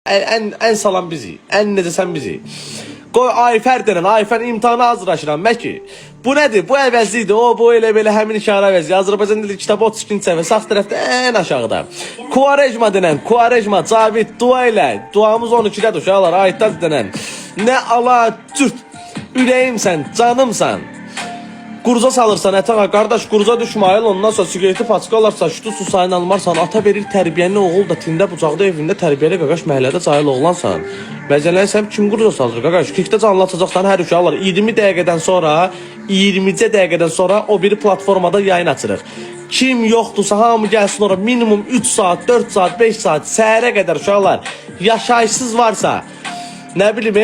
ən salam bizi. Ən necə sən bizi. Qoy Ayfer denen, Ayfer imtihana hazırlaşıram. Məki, bu nədir? Bu əvəzlidir. O, bu elə belə həmin işarə əvəzli. Azərbaycan dili kitabı 32-ci səhifə, sağ tərəfdə ən aşağıda. Kuarejma denen, Kuarejma, Cavid, dua ilə. Duamız 12-dədir uşaqlar, ayətlər denen. Nə ala, cürt, ürəyimsən, canımsan. Quruza salırsan, ətəğa, qardaş, quruza düşmayıl, ondan sonra sigareti paçka alarsa, şutu su sayını almarsan, ata verir tərbiyəni, oğul da tində, bucaqda evində tərbiyəli qaqaş, məhəllədə cahil oğlansan. Bəzələnsəm, kim quruza salır, qaqaş? Kikdə canlı açacaqsan hər uşaqlar. 20 dəqiqədən sonra o biri platformada yayın açırıq. Kim yoxdursa, hamı gəlsin ora, minimum 3 saat, 4 saat, 5 saat, səhərə qədər uşaqlar, yaşayışsız varsa, nə bilim,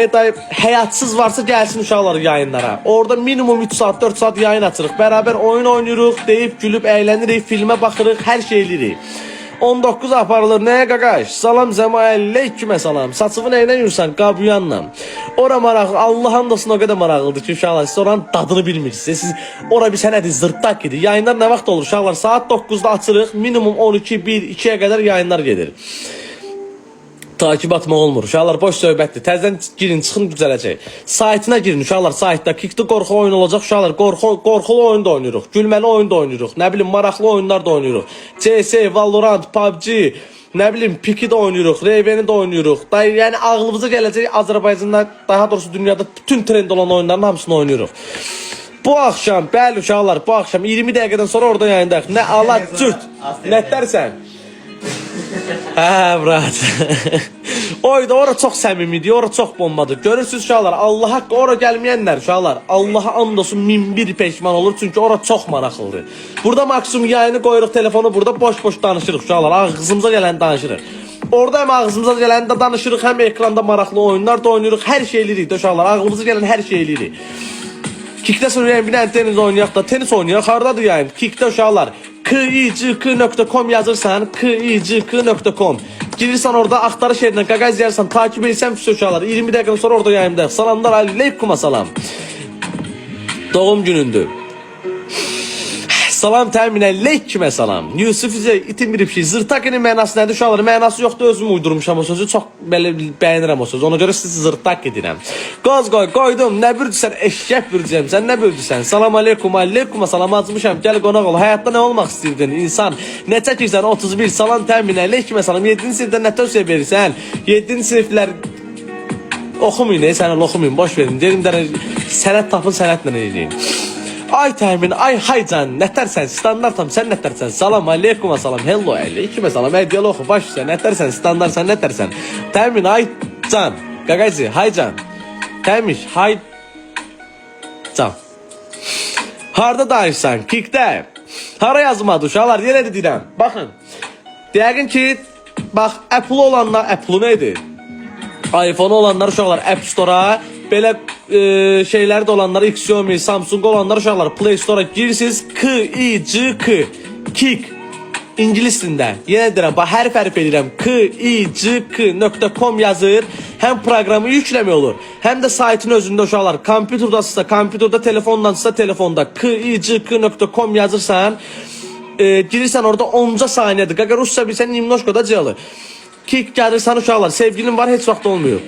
həyatsız varsa gəlsin uşaqlar yayınlara. Orada minimum 3 saat, 4 saat yayın açırıq. Bərabər oyun oynayırıq, deyib, gülüb, əylənirik, filmə baxırıq, hər şey eləyirik. 19 aparılır, nəyə qaqaş? Salam zəməlleykümə salam. Saçımı nəylə yürsən? Qabuyanla. Ora maraqlı, Allah'ın dostun o qədər maraqlıdır ki, uşaqlar, siz oranın dadını bilmirsiniz. Siz ora bir sənədir, zırtlaq gedir. Yayınlar nə vaxt olur uşaqlar? Saat 9-da açırıq, minimum 12, 1, 2-yə qədər yayınlar gedir. Takip atmaq olmur. Uşaqlar boş söhbətdir. Təzədən girin, çıxın, düzələcək. Saytına girin uşaqlar, saytda. Kikdə qorxu oyun olacaq uşaqlar. Qorxulu oyun da oynayırıq. Gülməli oyun da oynayırıq. Nə bilim, maraqlı oyunlar da oynayırıq. CS, Valorant, PUBG, nə bilim, Piki də oynayırıq. Reveni də oynayırıq. Yəni ağlımıza gələcək Azərbaycanda, daha doğrusu dünyada bütün trend olan oyunların hamısını oynayırıq. Bu axşam, bəli uşaqlar, bu axşam 20 dəqiqədən sonra orada yayındayıq. Nə ala cürt, nətlərsən? Hə, brat. Oyda, ora çox səmimidir, ora çox bombadır. Görürsünüz uşaqlar, Allah haqqı ora gəlməyənlər uşaqlar, Allaha and olsun 1001 peşman olur, çünki ora çox maraqlıdır. Burada maksimum yayını qoyuruq telefonu, burada boş-boş danışırıq uşaqlar, ağzımıza gələn danışırıq. Orada həm ağzımıza gələn də danışırıq, həm ekranda maraqlı oyunlar da oynayırıq, hər şey eləyirik də uşaqlar, ağzımıza gələn hər şey eləyirik. Kikdə söyləyən bir dənə tenis oynayaq da, tenis oynayaq, haradadır yayın? Kikdə uşaqlar, kick.com yazırsan, kick.com. Girirsən orada axtarış yerindən qaqaz yazırsan, takip edirsən uşaqlar. 20 dəqiqədən sonra orada yayımdayıq. Salamlar, aleykuma salam. Doğum günündür. Salam təmin aleykümə salam. Yusuf izə itirmirib ki, zırtaqinin mənası nədir uşaqlar? Mənası yoxdur, özüm uydurmuşam o sözü. Çox belə bəyənirəm o sözü. Ona görə siz zırtaq edirəm. Qoz qoydum. Nə bürdüsən? Eşkək bürdüsən. Sən nə bürdüsən? Salam aleykum, aleykuma salam acmışam. Gəl qonaq ol. Həyatda nə olmaq istəyirdin? İnsan. Nə çəkirsən? 31. Salam təmin aleykümə salam. 7-ci sinifdə nə tövsiyə verirsən? 7-ci siniflər oxumayın, sənə oxumayın. Boş verin. Dedim də sənət tapın, sənətlə edin. Ay təmin, ay haycan, nətərsən, standartam, sən nətərsən, salam aleykuma salam, hello aleykümə salam, əydiyəli oxu, baş üstə, nətərsən, standartsan, nətərsən, təmin, ay can, qaqaycı, haycan, təmiş, haycan, harada danışsan, kikdə, hara yazmadı uşaqlar, yenə də deyirəm, baxın, deyəqin ki, bax, Apple olanlar, Apple neydi? iPhone olanlar uşaqlar, App Store'a, belə şeylər də olanlar, Xiaomi, Samsung olanlar uşaqlar Play Store'a girirsiniz, Kik, İngilis dilində. Yenə deyirəm, bax, hərf edirəm, kick.com yazır, həm proqramı yükləmək olur, həm də saytın özündə uşaqlar, kompüterdasınızsa, kompüterdə, telefondansınızsa, telefonda, kick.com yazırsan, girirsən orada 10-ca saniyədir, qaqa Rusça bilsən, nimnoşkoda cəlı. Kik gəlirsən uşaqlar, sevgilin var, heç vaxt olmuyor.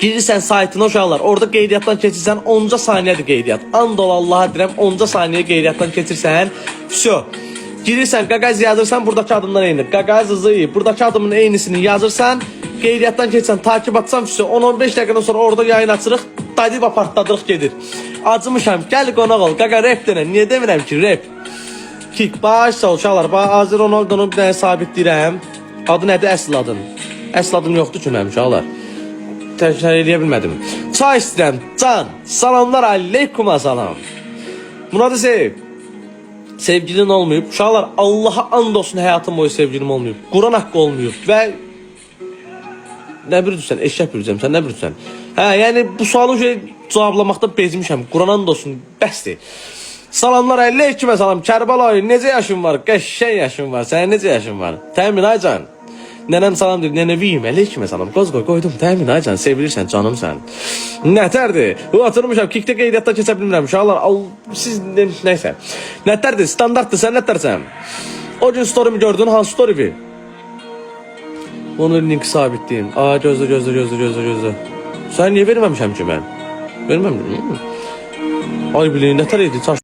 Girirsən saytına uşaqlar, orada qeydiyyatdan keçirsən, 10-ca saniyədir qeydiyyat. And ol Allaha deyirəm, 10-ca saniyə qeydiyyatdan keçirsən, vəsə. Girirsən, qaqaz yazırsan, buradakı adımdan eyni. Qaqaz hızı, buradakı adımın eynisini yazırsan, qeydiyyatdan keçirsən, takip atsan, vəsə. 10-15 dəqiqədən sonra orada yayın açırıq, dadib apartladırıq gedir. Acımışam, gəl qonaq ol, qaqa rap denən, niyə demirəm ki, rap? Kik, baş sağ ol uşaqlar, Azir Ronaldo'nun bir dənə sabitləyirəm. Adı nədir, əsl adın? Əsl adım yoxdur ki, mənim uşaqlar. Təkrar eləyə bilmədim. Çay istəyirəm, can, salamlar, aleykuma salam. Munadı sev. Sevgilin olmayıb. Uşaqlar, Allaha and olsun həyatım boyu sevgilim olmayıb. Quran haqqı olmayıb və nə bürdürsən, eşək bürdürsən, sən nə bürdürsən? Hə, yəni bu sualı cavablamaqda bezmişəm. Quran and olsun, bəsdir. Salamlar, aleykümə salam. Kərbəlayı, necə yaşın var? Qəşşən yaşın var. Sənin necə yaşın var? Təmin, ay can. Nənəm salam deyir, nənəviyim, aleykümə salam. Qoz qoydum, təmin, ay can, sevilirsən, canımsən. Nətərdir? Atırmışam, kikdə qeydiyyatda keçə bilmirəm. Uşaqlar, siz, neysə. Nətərdir, standartdır, sən nətərsən? O gün story'mi gördün, hansı story'mi? Bunu link sabitleyeyim. Aa gözle. Sen niye vermemişim ki ben? Vermem. Ay bileğin ne tarafıydı?